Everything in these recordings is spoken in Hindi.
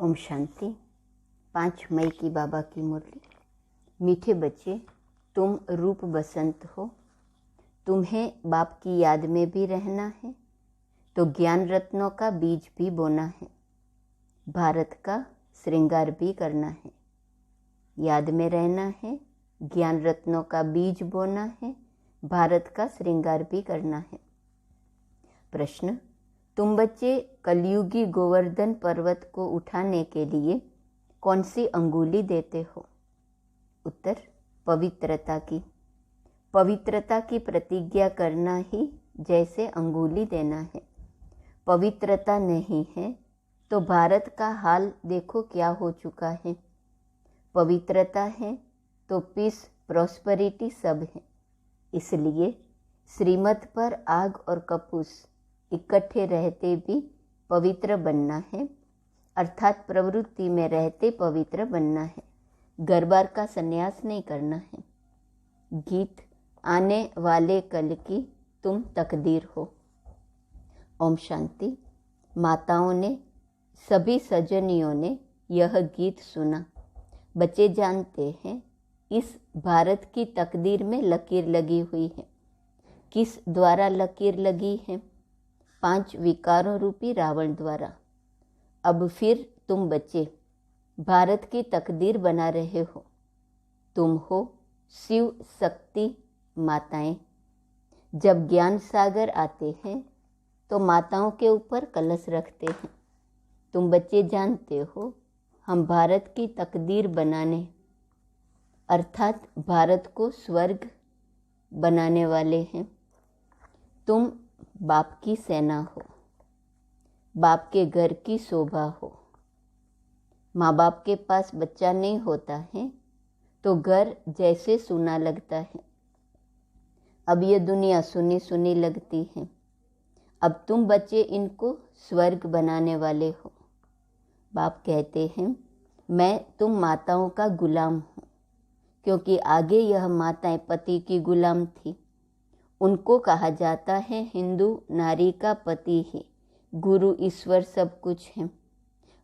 ओम शांति। 5 मई की बाबा की मुरली। मीठे बच्चे, तुम रूप बसंत हो। तुम्हें बाप की याद में भी रहना है तो ज्ञान रत्नों का बीज भी बोना है, भारत का श्रृंगार भी करना है। याद में रहना है, ज्ञान रत्नों का बीज बोना है, भारत का श्रृंगार भी करना है। प्रश्न: तुम बच्चे कलयुगी गोवर्धन पर्वत को उठाने के लिए कौन सी अंगुली देते हो? उत्तर: पवित्रता की। पवित्रता की प्रतिज्ञा करना ही जैसे अंगुली देना है। पवित्रता नहीं है तो भारत का हाल देखो क्या हो चुका है। पवित्रता है तो पीस, प्रॉस्पेरिटी सब है। इसलिए श्रीमत पर आग और कपूस इकट्ठे रहते भी पवित्र बनना है, अर्थात प्रवृत्ति में रहते पवित्र बनना है। घर बार का संन्यास नहीं करना है। गीत: आने वाले कल की तुम तकदीर हो। ओम शांति। माताओं ने, सभी सजनियों ने यह गीत सुना। बच्चे जानते हैं इस भारत की तकदीर में लकीर लगी हुई है। किस द्वारा लकीर लगी है? 5 विकारों रूपी रावण द्वारा। अब फिर तुम बच्चे भारत की तकदीर बना रहे हो। तुम हो शिव शक्ति माताएं। जब ज्ञान सागर आते हैं तो माताओं के ऊपर कलश रखते हैं। तुम बच्चे जानते हो हम भारत की तकदीर बनाने, अर्थात भारत को स्वर्ग बनाने वाले हैं। तुम बाप की सेना हो, बाप के घर की शोभा हो। माँ बाप के पास बच्चा नहीं होता है तो घर जैसे सूना लगता है। अब ये दुनिया सुनी सुनी लगती है। अब तुम बच्चे इनको स्वर्ग बनाने वाले हो। बाप कहते हैं मैं तुम माताओं का गुलाम हूँ, क्योंकि आगे यह माताएं पति की गुलाम थी। उनको कहा जाता है हिंदू नारी का पति ही गुरु ईश्वर सब कुछ है।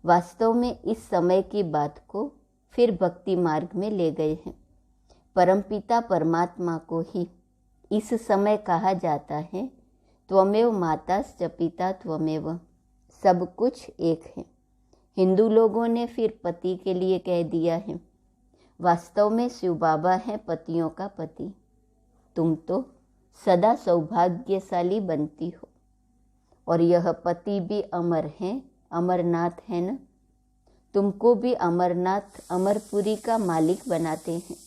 वास्तव में इस समय की बात को फिर भक्ति मार्ग में ले गए हैं। परमपिता परमात्मा को ही इस समय कहा जाता है त्वमेव माताश्च पिता त्वमेव, सब कुछ एक है। हिंदू लोगों ने फिर पति के लिए कह दिया है। वास्तव में शिव बाबा है पतियों का पति। तुम तो सदा सौभाग्यशाली बनती हो। और यह पति भी अमर हैं, अमरनाथ है न। तुमको भी अमरनाथ अमरपुरी का मालिक बनाते हैं।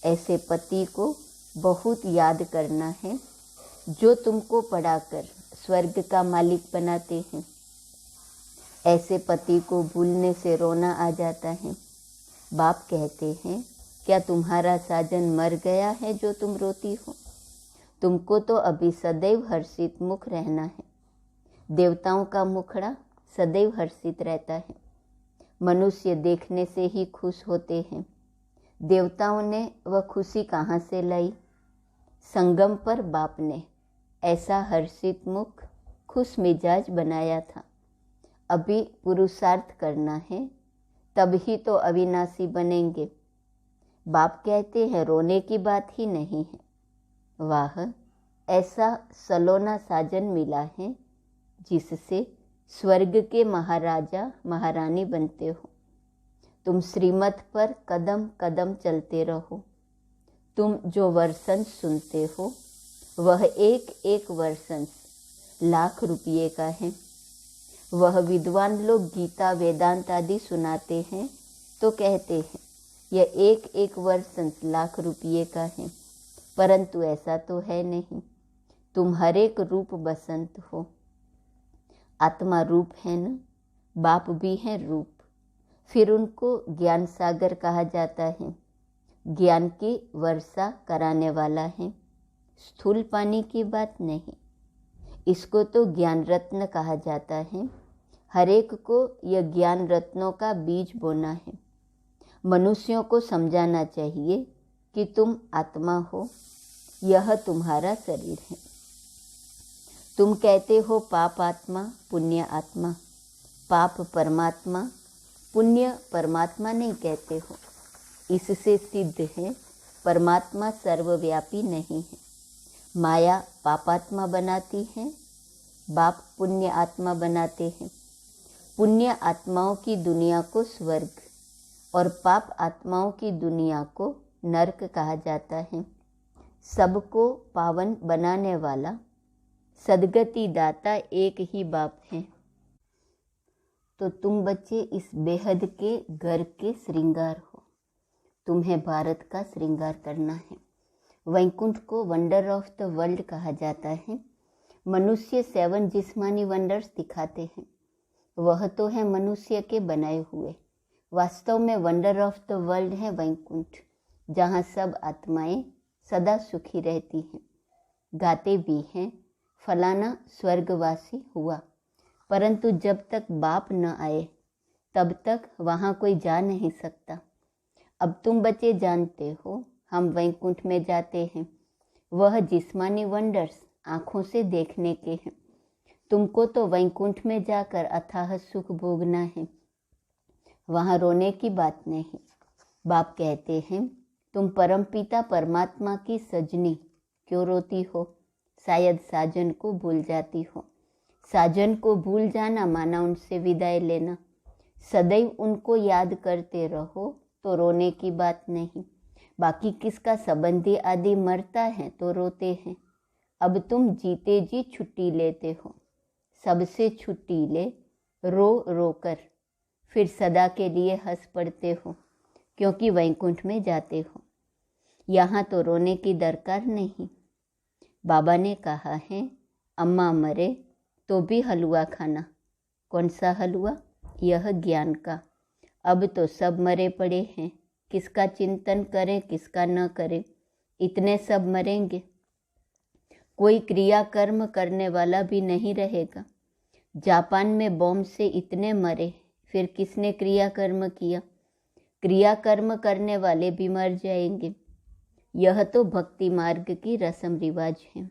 ऐसे पति को बहुत याद करना है जो तुमको पढ़ाकर स्वर्ग का मालिक बनाते हैं। ऐसे पति को भूलने से रोना आ जाता है। बाप कहते हैं क्या तुम्हारा साजन मर गया है जो तुम रोती हो? तुमको तो अभी सदैव हर्षित मुख रहना है। देवताओं का मुखड़ा सदैव हर्षित रहता है। मनुष्य देखने से ही खुश होते हैं। देवताओं ने वह खुशी कहाँ से लाई? संगम पर बाप ने ऐसा हर्षित मुख, खुश मिजाज बनाया था। अभी पुरुषार्थ करना है, तब ही तो अविनाशी बनेंगे। बाप कहते हैं रोने की बात ही नहीं है। वाह, ऐसा सलोना साजन मिला है जिससे स्वर्ग के महाराजा महारानी बनते हो। तुम श्रीमत पर कदम कदम चलते रहो। तुम जो वर्षन सुनते हो वह एक एक वर्षन लाख रुपये का है। वह विद्वान लोग गीता वेदांत आदि सुनाते हैं तो कहते हैं यह एक एक वर्षन लाख रुपये का है, परंतु ऐसा तो है नहीं। तुम हर एक रूप बसंत हो। आत्मा रूप है न, बाप भी है रूप। फिर उनको ज्ञान सागर कहा जाता है। ज्ञान की वर्षा कराने वाला है, स्थूल पानी की बात नहीं। इसको तो ज्ञान रत्न कहा जाता है। हर एक को यह ज्ञान रत्नों का बीज बोना है। मनुष्यों को समझाना चाहिए कि तुम आत्मा हो, यह तुम्हारा शरीर है। तुम कहते हो पाप आत्मा पुण्य आत्मा। पाप परमात्मा, पुण्य परमात्मा नहीं कहते हो। इससे सिद्ध है परमात्मा सर्वव्यापी नहीं है। माया पापात्मा बनाती है, बाप पुण्य आत्मा बनाते हैं। पुण्य आत्माओं की दुनिया को स्वर्ग और पाप आत्माओं की दुनिया को नरक कहा जाता है। सबको पावन बनाने वाला सद्गति दाता एक ही बाप है। तो तुम बच्चे इस बेहद के घर के श्रृंगार हो। तुम्हें भारत का श्रृंगार करना है। वैकुंठ को वंडर ऑफ द वर्ल्ड कहा जाता है। मनुष्य 7 जिस्मानी वंडर्स दिखाते हैं, वह तो है मनुष्य के बनाए हुए। वास्तव में वंडर ऑफ द वर्ल्ड है वैकुंठ, जहाँ सब आत्माएं सदा सुखी रहती हैं। गाते भी हैं फलाना स्वर्गवासी हुआ, परंतु जब तक बाप न आए तब तक वहाँ कोई जा नहीं सकता। अब तुम बच्चे जानते हो हम वैकुंठ में जाते हैं। वह जिस्मानी वंडर्स आँखों से देखने के हैं। तुमको तो वैकुंठ में जाकर अथाह सुख भोगना है, वहाँ रोने की बात नहीं। बाप कहते हैं तुम परमपिता परमात्मा की सजनी क्यों रोती हो? शायद साजन को भूल जाती हो। साजन को भूल जाना माना उनसे विदाई लेना। सदैव उनको याद करते रहो तो रोने की बात नहीं। बाकी किसका संबंधी आदि मरता है तो रोते हैं। अब तुम जीते जी छुट्टी लेते हो। सबसे छुट्टी ले रो रो कर, फिर सदा के लिए हंस पड़ते हो क्योंकि वैकुंठ में जाते हो। यहाँ तो रोने की दरकार नहीं। बाबा ने कहा है अम्मा मरे तो भी हलवा खाना। कौन सा हलवा? यह ज्ञान का। अब तो सब मरे पड़े हैं, किसका चिंतन करें किसका न करें, इतने सब मरेंगे। कोई क्रिया कर्म करने वाला भी नहीं रहेगा। जापान में बॉम्ब से इतने मरे, फिर किसने क्रिया कर्म किया? क्रिया कर्म करने वाले भी मर जाएंगे। यह तो भक्ति मार्ग की रस्म रिवाज है।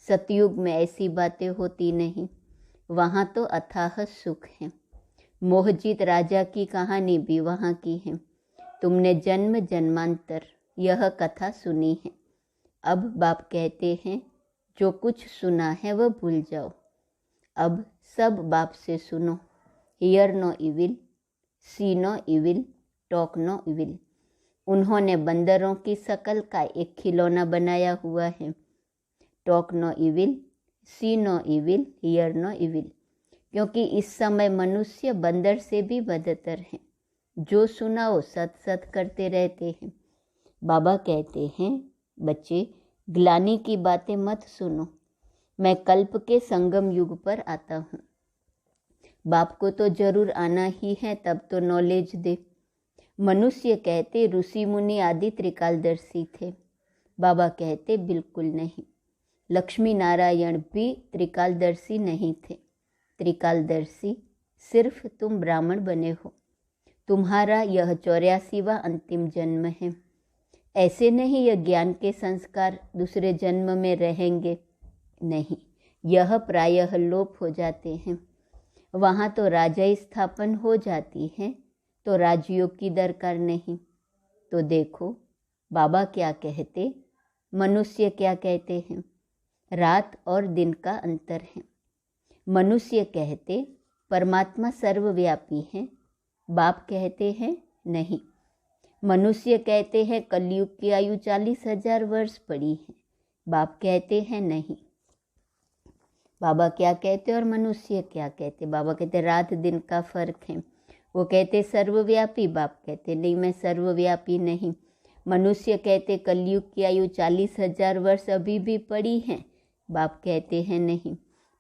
सतयुग में ऐसी बातें होती नहीं, वहाँ तो अथाह सुख है। मोहजीत राजा की कहानी भी वहाँ की है। तुमने जन्म जन्मांतर यह कथा सुनी है। अब बाप कहते हैं जो कुछ सुना है वह भूल जाओ। अब सब बाप से सुनो। Hear no evil, see no evil, talk no evil. उन्होंने बंदरों की शक्ल का एक खिलौना बनाया हुआ है। Talk no evil, see no evil, hear no evil. क्योंकि इस समय मनुष्य बंदर से भी बदतर हैं। जो सुनाओ सत सत करते रहते हैं। बाबा कहते हैं बच्चे ग्लानि की बातें मत सुनो। मैं कल्प के संगम युग पर आता हूँ। बाप को तो जरूर आना ही है, तब तो नॉलेज दे। मनुष्य कहते ऋषि मुनि आदि त्रिकालदर्शी थे। बाबा कहते बिल्कुल नहीं। लक्ष्मी नारायण भी त्रिकालदर्शी नहीं थे। त्रिकालदर्शी सिर्फ तुम ब्राह्मण बने हो। तुम्हारा यह 84वां अंतिम जन्म है। ऐसे नहीं यह ज्ञान के संस्कार दूसरे जन्म में रहेंगे, नहीं, यह प्रायः लोप हो जाते हैं। वहाँ तो राजा स्थापन हो जाती है, तो राजयोग की दरकार नहीं। तो देखो बाबा क्या कहते, मनुष्य क्या कहते हैं। रात और दिन का अंतर है। मनुष्य कहते परमात्मा सर्वव्यापी है, बाप कहते हैं नहीं। मनुष्य कहते हैं कलयुग की आयु 40,000 वर्ष पड़ी है, बाप कहते हैं नहीं। बाबा क्या कहते और मनुष्य क्या कहते? बाबा कहते रात दिन का फर्क है। वो कहते सर्वव्यापी, बाप कहते नहीं मैं सर्वव्यापी नहीं। मनुष्य कहते कलयुग की आयु 40,000 वर्ष अभी भी पड़ी है, बाप कहते हैं नहीं।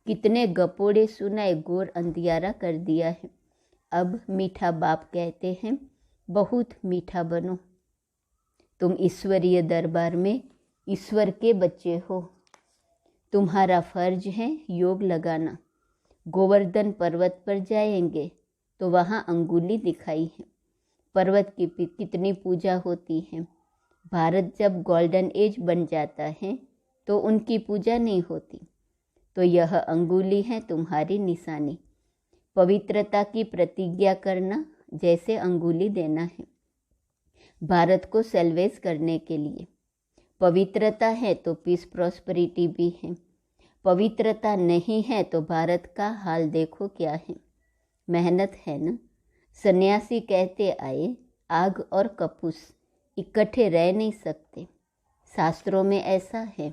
कितने गपोड़े सुनाए, घोर अंधियारा कर दिया है। अब मीठा बाप कहते हैं बहुत मीठा बनो। तुम ईश्वरीय दरबार में ईश्वर के बच्चे हो। तुम्हारा फर्ज है योग लगाना। गोवर्धन पर्वत पर जाएंगे तो वहाँ अंगुली दिखाई है। पर्वत की कितनी पूजा होती है। भारत जब गोल्डन एज बन जाता है तो उनकी पूजा नहीं होती। तो यह अंगुली है तुम्हारी निशानी। पवित्रता की प्रतिज्ञा करना, जैसे अंगुली देना है। भारत को सेल्वेज करने के लिए पवित्रता है तो पीस प्रॉस्पेरिटी भी है। पवित्रता नहीं है तो भारत का हाल देखो क्या है। मेहनत है ना। सन्यासी कहते आए आग और कपूस इकट्ठे रह नहीं सकते, शास्त्रों में ऐसा है।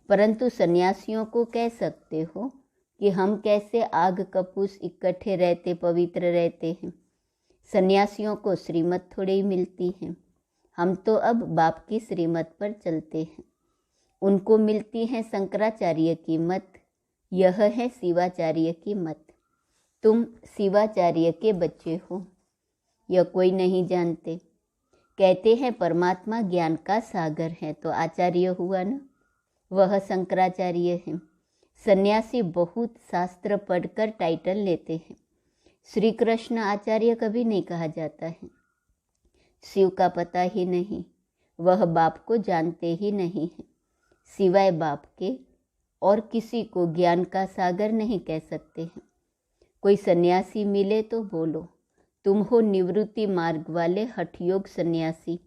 परंतु सन्यासियों को कह सकते हो कि हम कैसे आग कपूस इकट्ठे रहते पवित्र रहते हैं। सन्यासियों को श्रीमत थोड़ी ही मिलती है। हम तो अब बाप की श्रीमत पर चलते हैं। उनको मिलती है शंकराचार्य की मत, यह है शिवाचार्य की मत। तुम शिवाचार्य के बच्चे हो, यह कोई नहीं जानते। कहते हैं परमात्मा ज्ञान का सागर है, तो आचार्य हुआ ना, वह शंकराचार्य है। सन्यासी बहुत शास्त्र पढ़कर टाइटल लेते हैं। श्री कृष्ण आचार्य कभी नहीं कहा जाता है। शिव का पता ही नहीं, वह बाप को जानते ही नहीं है। सिवाय बाप के और किसी को ज्ञान का सागर नहीं कह सकते हैं। कोई सन्यासी मिले तो बोलो, तुम हो निवृत्ति मार्ग वाले हठयोग सन्यासी,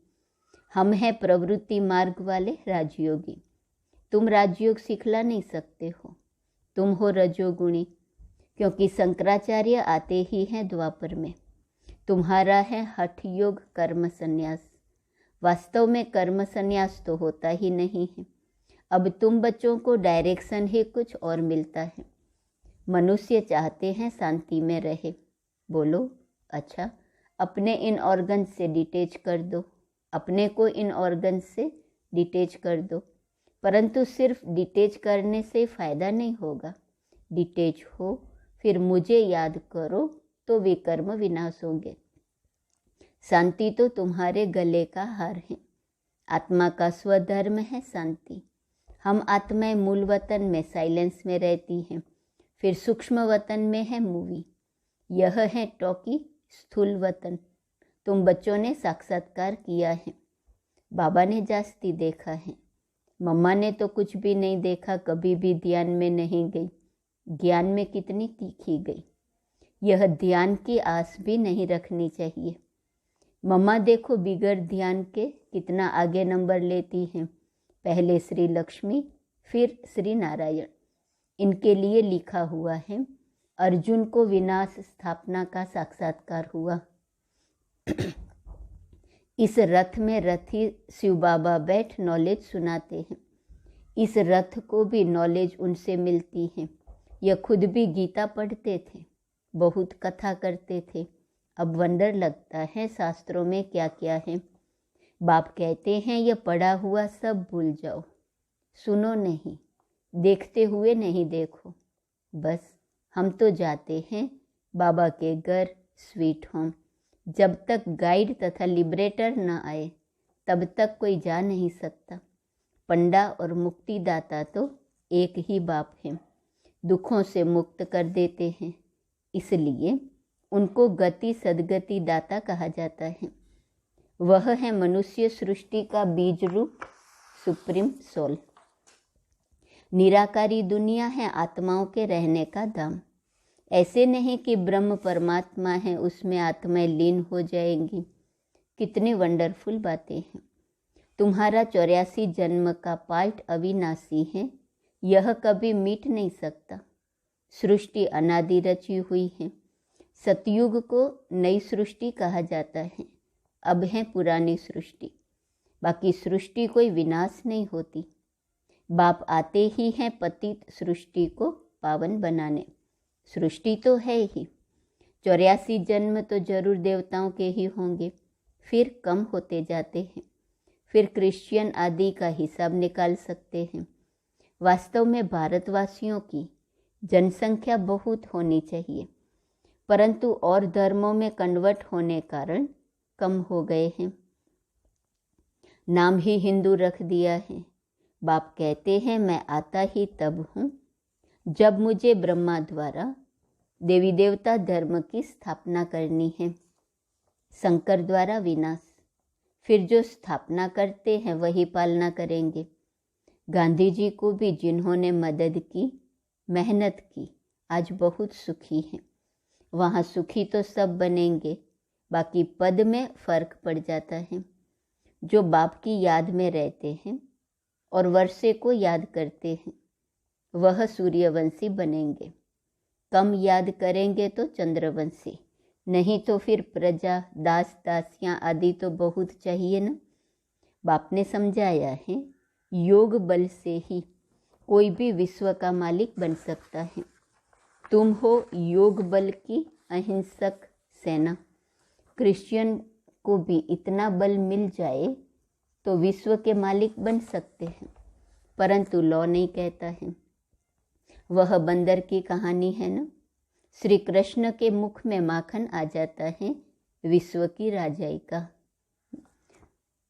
हम हैं प्रवृत्ति मार्ग वाले राजयोगी। तुम राजयोग सिखला नहीं सकते हो, तुम हो रजोगुणी, क्योंकि शंकराचार्य आते ही हैं द्वापर में। तुम्हारा है हठयोग कर्म संन्यास। वास्तव में कर्म संन्यास तो होता ही नहीं है। अब तुम बच्चों को डायरेक्शन ही कुछ और मिलता है। मनुष्य चाहते हैं शांति में रहे। बोलो अच्छा, अपने इन ऑर्गन से डिटेच कर दो, अपने को इन ऑर्गन से डिटेच कर दो। परंतु सिर्फ डिटेच करने से फ़ायदा नहीं होगा। डिटेच हो फिर मुझे याद करो तो विकर्म विनाश होंगे। शांति तो तुम्हारे गले का हार है। आत्मा का स्वधर्म है शांति। हम आत्माएं मूल वतन में साइलेंस में रहती हैं, फिर सूक्ष्म वतन में है मूवी, यह है टॉकी स्थूल वतन। तुम बच्चों ने साक्षात्कार किया है। बाबा ने जास्ती देखा है, मम्मा ने तो कुछ भी नहीं देखा, कभी भी ध्यान में नहीं गई। ज्ञान में कितनी तीखी गई। यह ध्यान की आस भी नहीं रखनी चाहिए। मम्मा देखो बिगड़ ध्यान के कितना आगे नंबर लेती हैं। पहले श्री लक्ष्मी फिर श्री नारायण। इनके लिए लिखा हुआ है, अर्जुन को विनाश स्थापना का साक्षात्कार हुआ। इस रथ में रथी शिव बाबा बैठ नॉलेज सुनाते हैं। इस रथ को भी नॉलेज उनसे मिलती है। यह खुद भी गीता पढ़ते थे, बहुत कथा करते थे। अब वंडर लगता है शास्त्रों में क्या क्या है। बाप कहते हैं यह पढ़ा हुआ सब भूल जाओ, सुनो नहीं, देखते हुए नहीं देखो। बस हम तो जाते हैं बाबा के घर स्वीट होम। जब तक गाइड तथा लिबरेटर न आए तब तक कोई जा नहीं सकता। पंडा और मुक्तिदाता तो एक ही बाप है, दुखों से मुक्त कर देते हैं, इसलिए उनको गति सदगति दाता कहा जाता है। वह है मनुष्य सृष्टि का बीज रूप सुप्रीम सोल। निराकारी दुनिया है आत्माओं के रहने का धाम। ऐसे नहीं कि ब्रह्म परमात्मा है, उसमें आत्माएं लीन हो जाएंगी। कितनी वंडरफुल बातें हैं। तुम्हारा 84 जन्म का पार्ट अविनाशी है, यह कभी मिट नहीं सकता। सृष्टि अनादि रची हुई है। सतयुग को नई सृष्टि कहा जाता है, अब है पुरानी सृष्टि। बाकी सृष्टि कोई विनाश नहीं होती। बाप आते ही हैं पतित सृष्टि को पावन बनाने। सृष्टि तो है ही। 84 जन्म तो जरूर देवताओं के ही होंगे, फिर कम होते जाते हैं। फिर क्रिश्चियन आदि का हिसाब निकाल सकते हैं। वास्तव में भारतवासियों की जनसंख्या बहुत होनी चाहिए, परंतु और धर्मों में कन्वर्ट होने कारण कम हो गए हैं। नाम ही हिंदू रख दिया है। बाप कहते हैं मैं आता ही तब हूँ जब मुझे ब्रह्मा द्वारा देवी देवता धर्म की स्थापना करनी है। शंकर द्वारा विनाश, फिर जो स्थापना करते हैं वही पालना करेंगे। गांधी जी को भी जिन्होंने मदद की, मेहनत की, आज बहुत सुखी हैं। वहाँ सुखी तो सब बनेंगे, बाकी पद में फर्क पड़ जाता है। जो बाप की याद में रहते हैं और वर्षे को याद करते हैं वह सूर्यवंशी बनेंगे। कम याद करेंगे तो चंद्रवंशी, नहीं तो फिर प्रजा, दास दासियां आदि तो बहुत चाहिए ना। बाप ने समझाया है योग बल से ही कोई भी विश्व का मालिक बन सकता है। तुम हो योग बल की अहिंसक सेना। क्रिश्चियन को भी इतना बल मिल जाए तो विश्व के मालिक बन सकते हैं, परंतु लॉ नहीं कहता है। वह बंदर की कहानी है ना। श्री कृष्ण के मुख में माखन आ जाता है विश्व की राजाई का।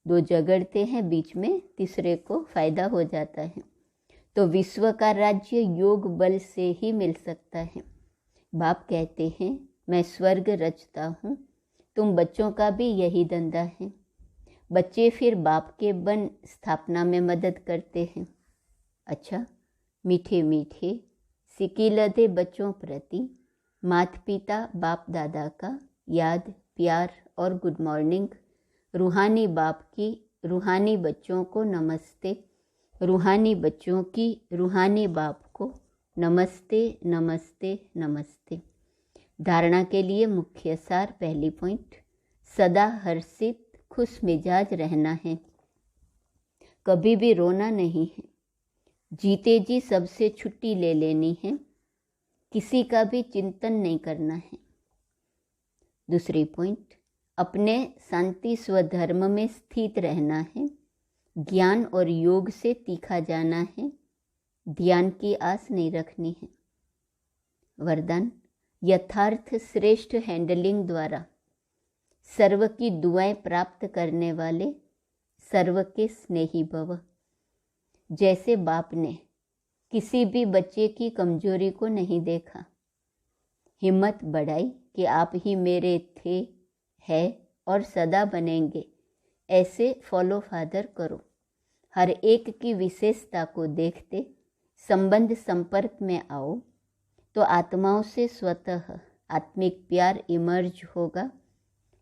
दो झगड़ते हैं, बीच में तीसरे को फायदा हो जाता है। तो विश्व का राज्य योग बल से ही मिल सकता है। बाप कहते हैं मैं स्वर्ग रचता हूँ। तुम बच्चों का भी यही धंधा है। बच्चे फिर बाप के बन स्थापना में मदद करते हैं। अच्छा, मीठे मीठे सिकीलदे बच्चों प्रति माता पिता बाप दादा का याद, प्यार और गुड मॉर्निंग। रूहानी बाप की रूहानी बच्चों को नमस्ते। रूहानी बच्चों की रूहानी बाप को नमस्ते नमस्ते नमस्ते। धारणा के लिए मुख्य सार, पहली पॉइंट, सदा हर्षित खुश मिजाज रहना है। कभी भी रोना नहीं है। जीते जी सबसे छुट्टी ले लेनी है। किसी का भी चिंतन नहीं करना है। दूसरी पॉइंट, अपने शांति स्वधर्म में स्थित रहना है। ज्ञान और योग से तीखा जाना है। ध्यान की आस नहीं रखनी है। वरदान, यथार्थ श्रेष्ठ हैंडलिंग द्वारा सर्व की दुआएं प्राप्त करने वाले सर्व के स्नेही भव। जैसे बाप ने किसी भी बच्चे की कमजोरी को नहीं देखा, हिम्मत बढ़ाई कि आप ही मेरे थे, है और सदा बनेंगे, ऐसे फॉलो फादर करो। हर एक की विशेषता को देखते संबंध संपर्क में आओ तो आत्माओं से स्वतः आत्मिक प्यार इमर्ज होगा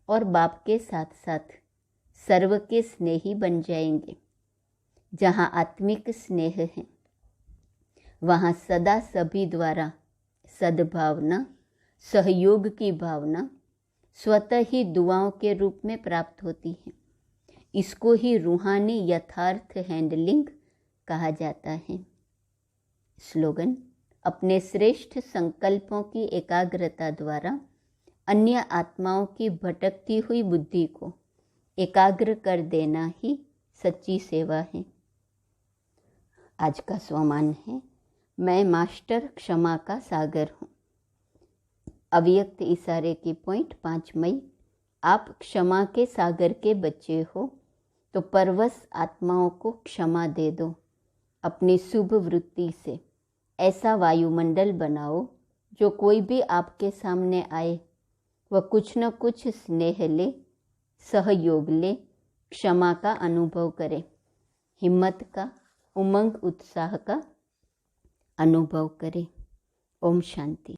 और बाप के साथ साथ सर्व के स्नेही बन जाएंगे। जहाँ आत्मिक स्नेह है वहाँ सदा सभी द्वारा सद्भावना, सहयोग की भावना स्वतः ही दुआओं के रूप में प्राप्त होती है। इसको ही रूहानी यथार्थ हैंडलिंग कहा जाता है। स्लोगन, अपने श्रेष्ठ संकल्पों की एकाग्रता द्वारा अन्य आत्माओं की भटकती हुई बुद्धि को एकाग्र कर देना ही सच्ची सेवा है। आज का स्वमान है, मैं मास्टर क्षमा का सागर हूँ। अव्यक्त इशारे की पॉइंट 5 मई, आप क्षमा के सागर के बच्चे हो तो परवश आत्माओं को क्षमा दे दो। अपनी शुभ वृत्ति से ऐसा वायुमंडल बनाओ जो कोई भी आपके सामने आए वह कुछ न कुछ स्नेह ले, सहयोग ले, क्षमा का अनुभव करे, हिम्मत का, उमंग उत्साह का अनुभव करे। ओम शांति।